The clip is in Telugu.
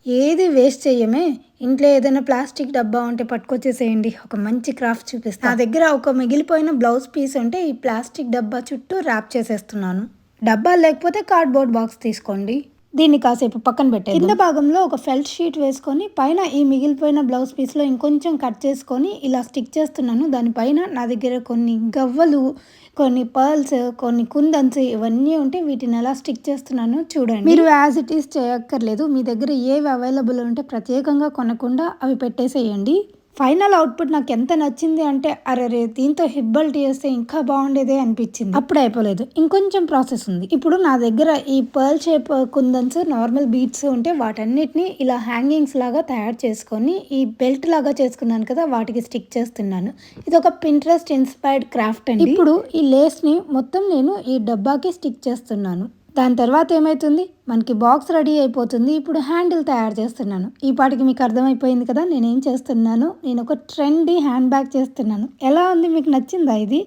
ఏది వేస్ట్ చెయ్యమే. ఇంట్లో ఏదైనా ప్లాస్టిక్ డబ్బా ఉంటే పట్టుకొచ్చేసేయండి. ఒక మంచి క్రాఫ్ట్ చూపిస్తా. నా దగ్గర ఒక మిగిలిపోయిన బ్లౌజ్ పీస్ ఉంటే ఈ ప్లాస్టిక్ డబ్బా చుట్టూ ర్యాప్ చేసేస్తున్నాను. డబ్బా లేకపోతే కార్డ్‌బోర్డ్ బాక్స్ తీసుకోండి. దీన్ని కాసేపు పక్కన పెట్టేద్దాం. కింద భాగంలో ఒక ఫెల్ట్ షీట్ వేసుకొని పైన ఈ మిగిలిపోయిన బ్లౌజ్ పీస్‌లో ఇంకొంచెం కట్ చేసుకొని ఇలా స్టిక్ చేస్తున్నాను. దానిపైన నా దగ్గర కొన్ని గవ్వలు, కొన్ని పర్ల్స్, కొన్ని కుందన్స్ ఇవన్నీ ఉంటే వీటిని ఎలా స్టిక్ చేస్తున్నానో చూడండి. మీరు యాజ్ ఇట్ ఈస్ చేయక్కర్లేదు. మీ దగ్గర ఏవి అవైలబుల్ ఉంటే ప్రత్యేకంగా కొనకుండా అవి పెట్టేసేయండి. ఫైనల్ అవుట్పుట్ నాకు ఎంత నచ్చింది అంటే అరెరే దీంతో హిప్ బెల్ట్ చేస్తే ఇంకా బాగుండేదే అనిపించింది. అప్పుడు అయిపోలేదు, ఇంకొంచెం ప్రాసెస్ ఉంది. ఇప్పుడు నా దగ్గర ఈ పర్ల్ షేప్ కుందన్స్, నార్మల్ బీడ్స్ ఉంటే వాటన్నిటిని ఇలా హ్యాంగింగ్స్ లాగా తయారు చేసుకొని ఈ బెల్ట్ లాగా చేసుకున్నాను కదా, వాటికి స్టిక్ చేస్తున్నాను. ఇది ఒక పింట్రెస్ట్ ఇన్స్పైర్డ్ క్రాఫ్ట్ అండి. ఇప్పుడు ఈ లేస్ని మొత్తం నేను ఈ డబ్బాకి స్టిక్ చేస్తున్నాను. దాని తర్వాత ఏమవుతుంది, మనకి బాక్స్ రెడీ అయిపోతుంది. ఇప్పుడు హ్యాండిల్ తయారు చేస్తున్నాను. ఈ పాటికి మీకు అర్థమైపోయింది కదా నేనేం చేస్తున్నాను. నేను ఒక ట్రెండీ హ్యాండ్ బ్యాగ్ చేస్తున్నాను. ఎలా ఉంది, మీకు నచ్చిందా ఇది?